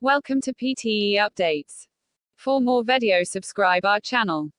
Welcome to PTE Updates. For more videos, subscribe our channel.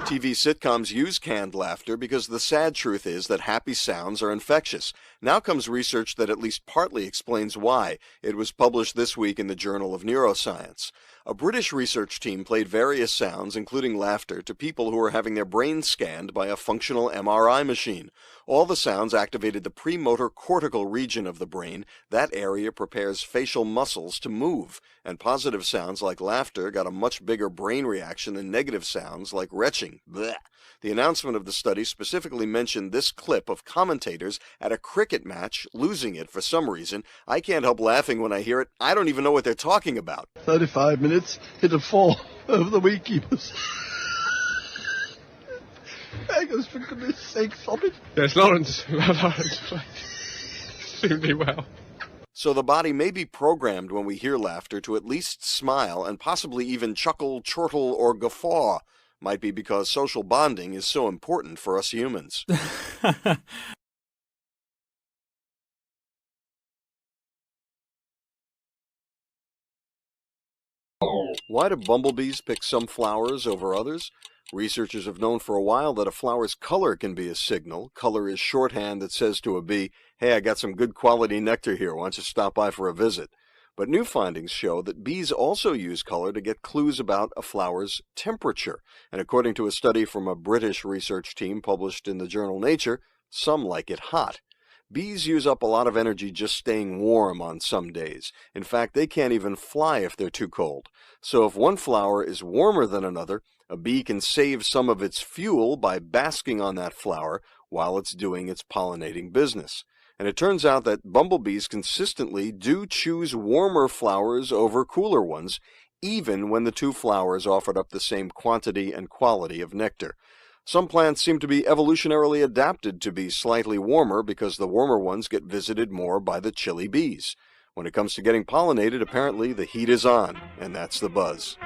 TV sitcoms use canned laughter because the sad truth is that happy sounds are infectious. Now comes research that at least partly explains why. It was published this week in the Journal of Neuroscience. A British research team played various sounds, including laughter, to people who were having their brains scanned by a functional MRI machine. All the sounds activated the premotor cortical region of the brain. That area prepares facial muscles to move. And positive sounds like laughter got a much bigger brain reaction than negative sounds like retching. Blech. The announcement of the study specifically mentioned this clip of commentators at a cricket match losing it for some reason. I can't help laughing when I hear it. I don't even know what they're talking about. 35 minutes, hit a 4 over the wicketkeepers. Beggars, for goodness sake, stop it. Yes, Lawrence played extremely well. So the body may be programmed when we hear laughter to at least smile and possibly even chuckle, chortle, or guffaw. Might be because social bonding is so important for us humans. Why do bumblebees pick some flowers over others? Researchers have known for a while that a flower's color can be a signal. Color is shorthand that says to a bee, "Hey, I got some good quality nectar here. Why don't you stop by for a visit?" But new findings show that bees also use color to get clues about a flower's temperature. And according to a study from a British research team published in the journal Nature, some like it hot. Bees use up a lot of energy just staying warm on some days. In fact, they can't even fly if they're too cold. So if one flower is warmer than another, a bee can save some of its fuel by basking on that flower while it's doing its pollinating business. And it turns out that bumblebees consistently do choose warmer flowers over cooler ones, even when the two flowers offered up the same quantity and quality of nectar. Some plants seem to be evolutionarily adapted to be slightly warmer because the warmer ones get visited more by the chilly bees. When it comes to getting pollinated, apparently the heat is on, and that's the buzz.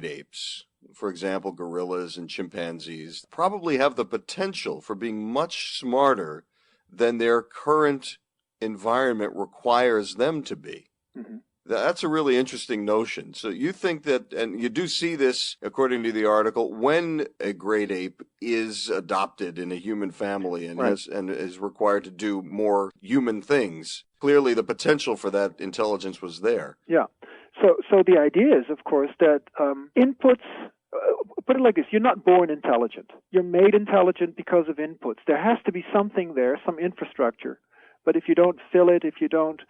Apes, for example, gorillas and chimpanzees, probably have the potential for being much smarter than their current environment requires them to be. Mm-hmm. That's a really interesting notion. So you think that, and you do see this, according to the article, when a great ape is adopted in a human family and Right. is required to do more human things, clearly the potential for that intelligence was there. Yeah. So the idea is, of course, that inputs, put it like this, you're not born intelligent. You're made intelligent because of inputs. There has to be something there, some infrastructure. But if you don't fill it, if you don't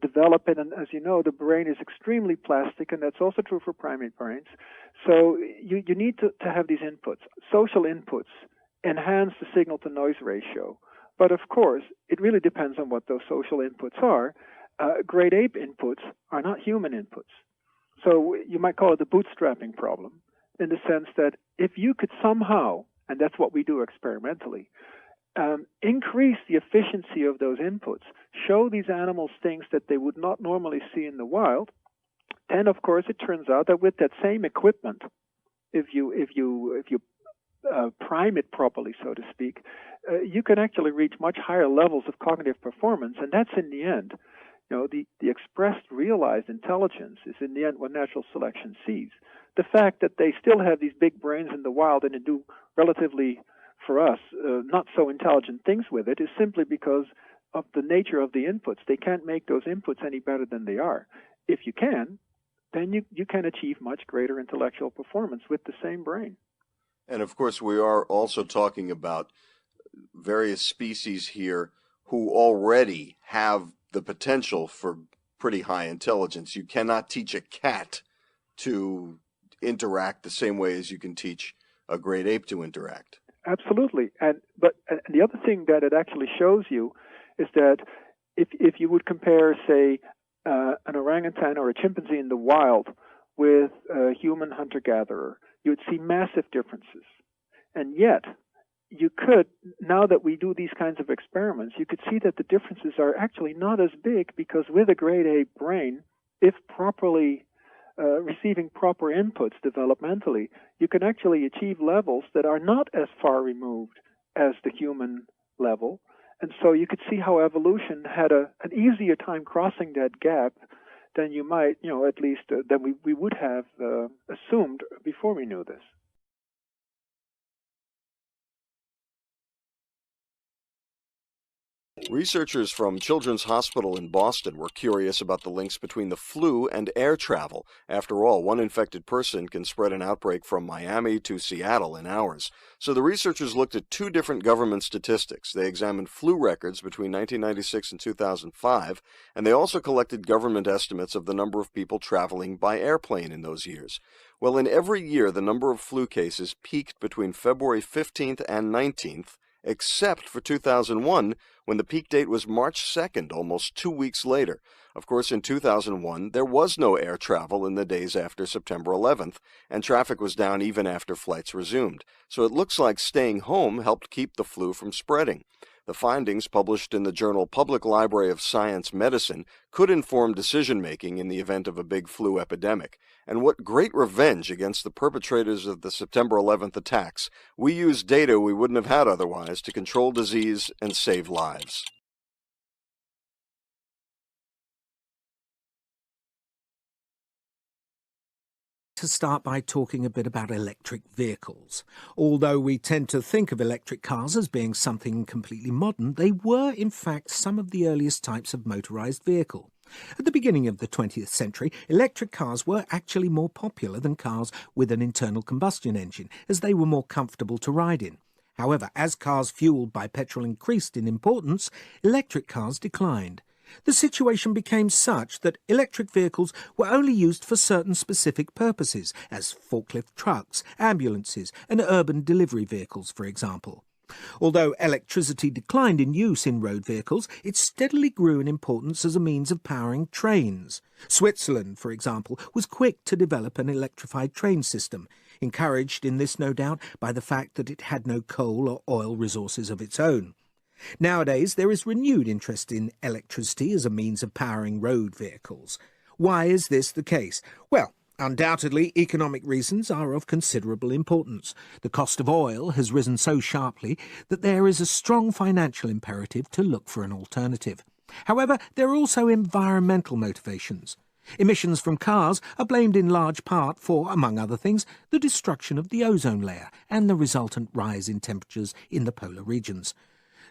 develop it, and as you know, the brain is extremely plastic, and that's also true for primate brains. So you need to have these inputs. Social inputs enhance the signal-to-noise ratio. But of course, it really depends on what those social inputs are. Great ape inputs are not human inputs. So you might call it the bootstrapping problem, in the sense that if you could somehow, and that's what we do experimentally, increase the efficiency of those inputs, show these animals things that they would not normally see in the wild, then of course it turns out that with that same equipment, if you prime it properly, so to speak, you can actually reach much higher levels of cognitive performance, and that's in the end. The expressed realized intelligence is in the end what natural selection sees. The fact that they still have these big brains in the wild and they do relatively, for us, not so intelligent things with it is simply because of the nature of the inputs. They can't make those inputs any better than they are. If you can, then you can achieve much greater intellectual performance with the same brain. And of course, we are also talking about various species here who already have the potential for pretty high intelligence. You cannot teach a cat to interact the same way as you can teach a great ape to interact. Absolutely. But the other thing that it actually shows you is that if you would compare, say, an orangutan or a chimpanzee in the wild with a human hunter-gatherer, you would see massive differences. And yet, you could, now that we do these kinds of experiments, you could see that the differences are actually not as big because with a great ape brain, if properly receiving proper inputs developmentally, you can actually achieve levels that are not as far removed as the human level. And so you could see how evolution had an easier time crossing that gap than you might, at least than we would have assumed before we knew this. Researchers from Children's Hospital in Boston were curious about the links between the flu and air travel. After all, one infected person can spread an outbreak from Miami to Seattle in hours. So the researchers looked at two different government statistics. They examined flu records between 1996 and 2005, and they also collected government estimates of the number of people traveling by airplane in those years. Well, in every year, the number of flu cases peaked between February 15th and 19th, except for 2001, when the peak date was March 2nd, almost 2 weeks later. Of course, in 2001, there was no air travel in the days after September 11th, and traffic was down even after flights resumed. So it looks like staying home helped keep the flu from spreading. The findings, published in the journal Public Library of Science Medicine, could inform decision-making in the event of a big flu epidemic. And what great revenge against the perpetrators of the September 11th attacks. We used data we wouldn't have had otherwise to control disease and save lives. To start by talking a bit about electric vehicles. Although we tend to think of electric cars as being something completely modern, they were in fact some of the earliest types of motorized vehicle. At the beginning of the 20th century, electric cars were actually more popular than cars with an internal combustion engine, as they were more comfortable to ride in. However, as cars fueled by petrol increased in importance, electric cars declined. The situation became such that electric vehicles were only used for certain specific purposes, as forklift trucks, ambulances, and urban delivery vehicles, for example. Although electricity declined in use in road vehicles, it steadily grew in importance as a means of powering trains. Switzerland, for example, was quick to develop an electrified train system, encouraged in this, no doubt, by the fact that it had no coal or oil resources of its own. Nowadays, there is renewed interest in electricity as a means of powering road vehicles. Why is this the case? Well, undoubtedly, economic reasons are of considerable importance. The cost of oil has risen so sharply that there is a strong financial imperative to look for an alternative. However, there are also environmental motivations. Emissions from cars are blamed in large part for, among other things, the destruction of the ozone layer and the resultant rise in temperatures in the polar regions.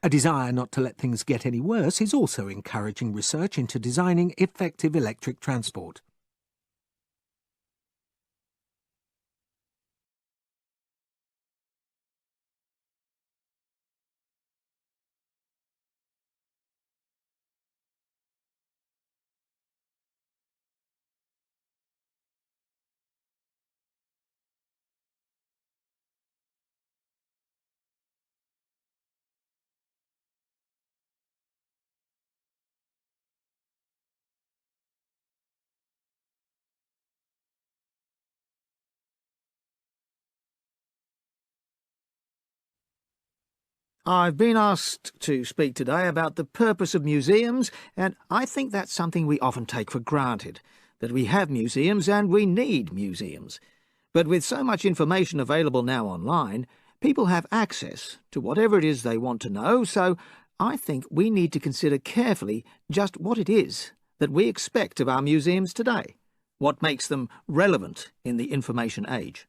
A desire not to let things get any worse is also encouraging research into designing effective electric transport. I've been asked to speak today about the purpose of museums, and I think that's something we often take for granted, that we have museums and we need museums. But with so much information available now online, people have access to whatever it is they want to know, so I think we need to consider carefully just what it is that we expect of our museums today, what makes them relevant in the information age.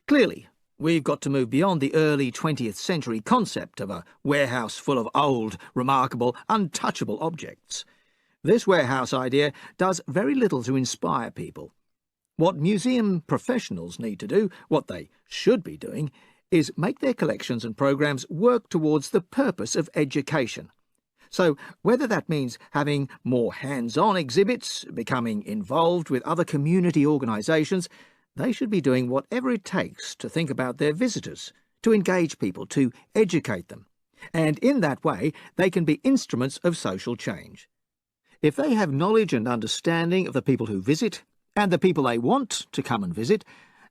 Clearly, we've got to move beyond the early 20th century concept of a warehouse full of old, remarkable, untouchable objects. This warehouse idea does very little to inspire people. What museum professionals need to do, what they should be doing, is make their collections and programs work towards the purpose of education. So whether that means having more hands-on exhibits, becoming involved with other community organisations, they should be doing whatever it takes to think about their visitors, to engage people, to educate them. And in that way, they can be instruments of social change. If they have knowledge and understanding of the people who visit, and the people they want to come and visit,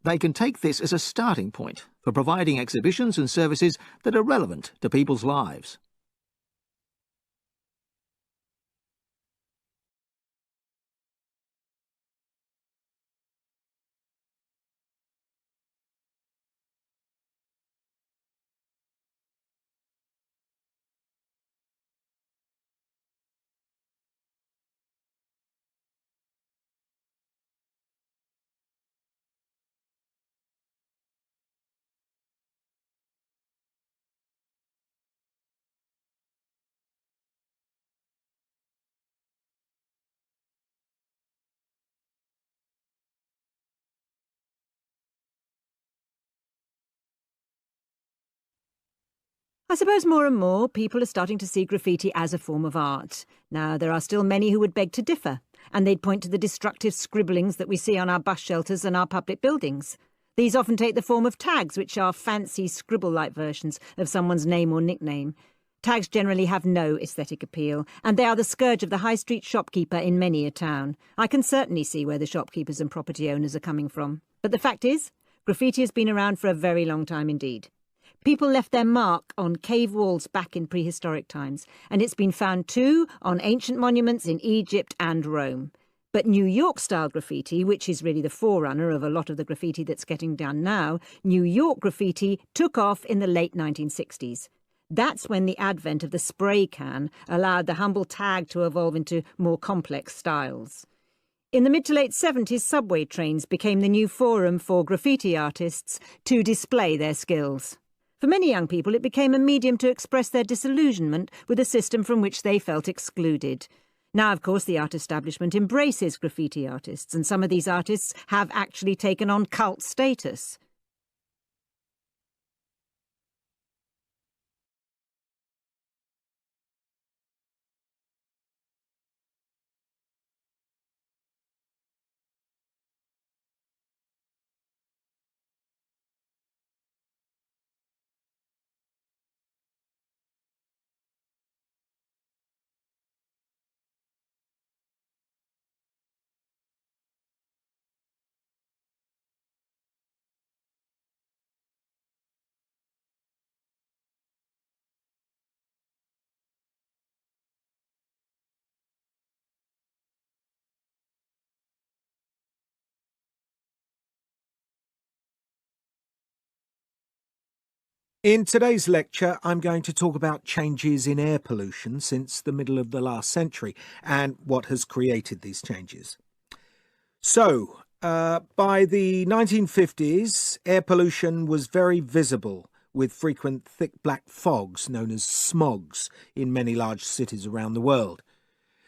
they can take this as a starting point for providing exhibitions and services that are relevant to people's lives. I suppose more and more people are starting to see graffiti as a form of art. Now, there are still many who would beg to differ, and they'd point to the destructive scribblings that we see on our bus shelters and our public buildings. These often take the form of tags, which are fancy scribble-like versions of someone's name or nickname. Tags generally have no aesthetic appeal, and they are the scourge of the high street shopkeeper in many a town. I can certainly see where the shopkeepers and property owners are coming from. But the fact is, graffiti has been around for a very long time indeed. People left their mark on cave walls back in prehistoric times, and it's been found too on ancient monuments in Egypt and Rome. But New York-style graffiti, which is really the forerunner of a lot of the graffiti that's getting done now, New York graffiti took off in the late 1960s. That's when the advent of the spray can allowed the humble tag to evolve into more complex styles. In the mid to late 70s, subway trains became the new forum for graffiti artists to display their skills. For many young people, it became a medium to express their disillusionment with a system from which they felt excluded. Now, of course, the art establishment embraces graffiti artists, and some of these artists have actually taken on cult status. In today's lecture, I'm going to talk about changes in air pollution since the middle of the last century and what has created these changes. So, by the 1950s, air pollution was very visible, with frequent thick black fogs known as smogs in many large cities around the world.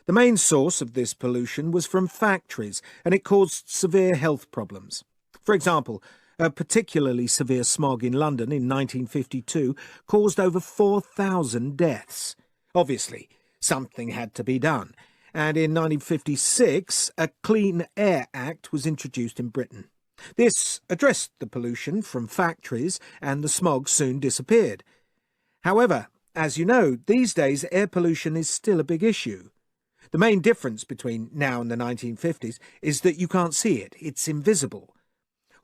The main source of this pollution was from factories, and it caused severe health problems. For example, a particularly severe smog in London in 1952 caused over 4,000 deaths. Obviously, something had to be done, and in 1956 a Clean Air Act was introduced in Britain. This addressed the pollution from factories, and the smog soon disappeared. However, as you know, these days air pollution is still a big issue. The main difference between now and the 1950s is that you can't see it, it's invisible.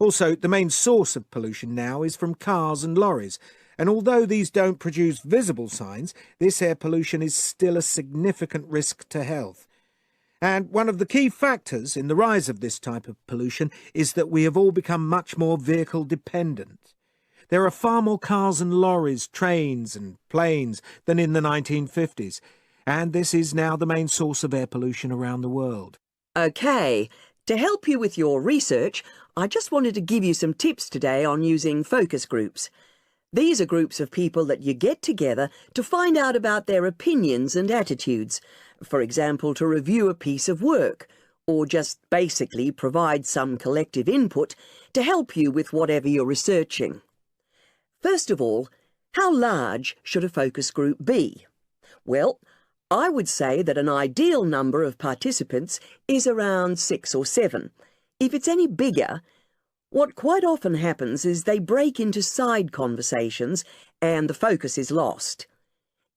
Also, the main source of pollution now is from cars and lorries, and although these don't produce visible signs, this air pollution is still a significant risk to health. And one of the key factors in the rise of this type of pollution is that we have all become much more vehicle dependent. There are far more cars and lorries, trains and planes than in the 1950s, and this is now the main source of air pollution around the world. OK, to help you with your research, I just wanted to give you some tips today on using focus groups. These are groups of people that you get together to find out about their opinions and attitudes. For example, to review a piece of work, or just basically provide some collective input to help you with whatever you're researching. First of all, how large should a focus group be? Well, I would say that an ideal number of participants is around 6 or 7. If it's any bigger, what quite often happens is they break into side conversations and the focus is lost.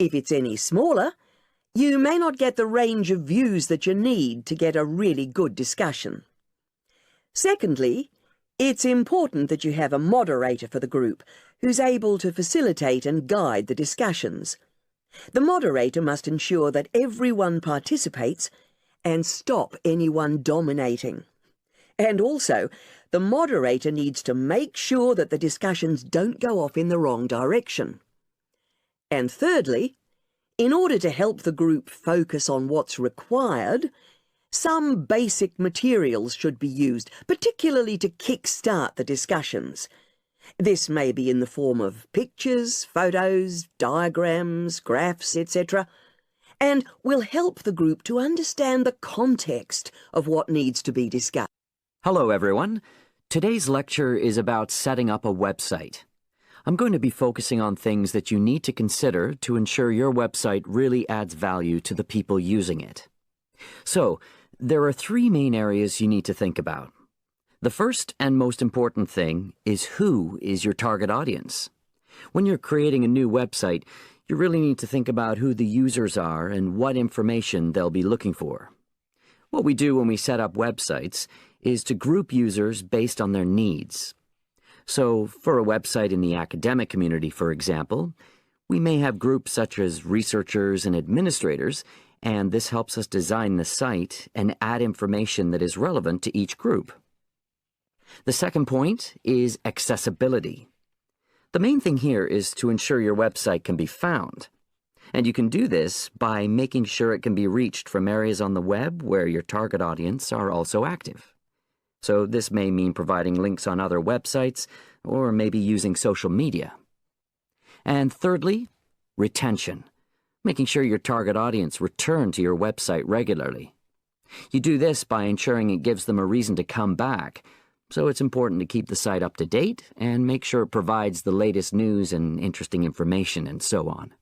If it's any smaller, you may not get the range of views that you need to get a really good discussion. Secondly, it's important that you have a moderator for the group who's able to facilitate and guide the discussions. The moderator must ensure that everyone participates and stop anyone dominating. And also, the moderator needs to make sure that the discussions don't go off in the wrong direction. And thirdly, in order to help the group focus on what's required, some basic materials should be used, particularly to kick-start the discussions. This may be in the form of pictures, photos, diagrams, graphs, etc., and will help the group to understand the context of what needs to be discussed. Hello, everyone. Today's lecture is about setting up a website. I'm going to be focusing on things that you need to consider to ensure your website really adds value to the people using it. So, there are 3 main areas you need to think about. The first and most important thing is who is your target audience. When you're creating a new website, you really need to think about who the users are and what information they'll be looking for. What we do when we set up websites is to group users based on their needs. So, for a website in the academic community, for example, we may have groups such as researchers and administrators, and this helps us design the site and add information that is relevant to each group. The second point is accessibility. The main thing here is to ensure your website can be found. And you can do this by making sure it can be reached from areas on the web where your target audience are also active. So this may mean providing links on other websites, or maybe using social media. And thirdly, retention. Making sure your target audience return to your website regularly. You do this by ensuring it gives them a reason to come back, so it's important to keep the site up to date and make sure it provides the latest news and interesting information and so on.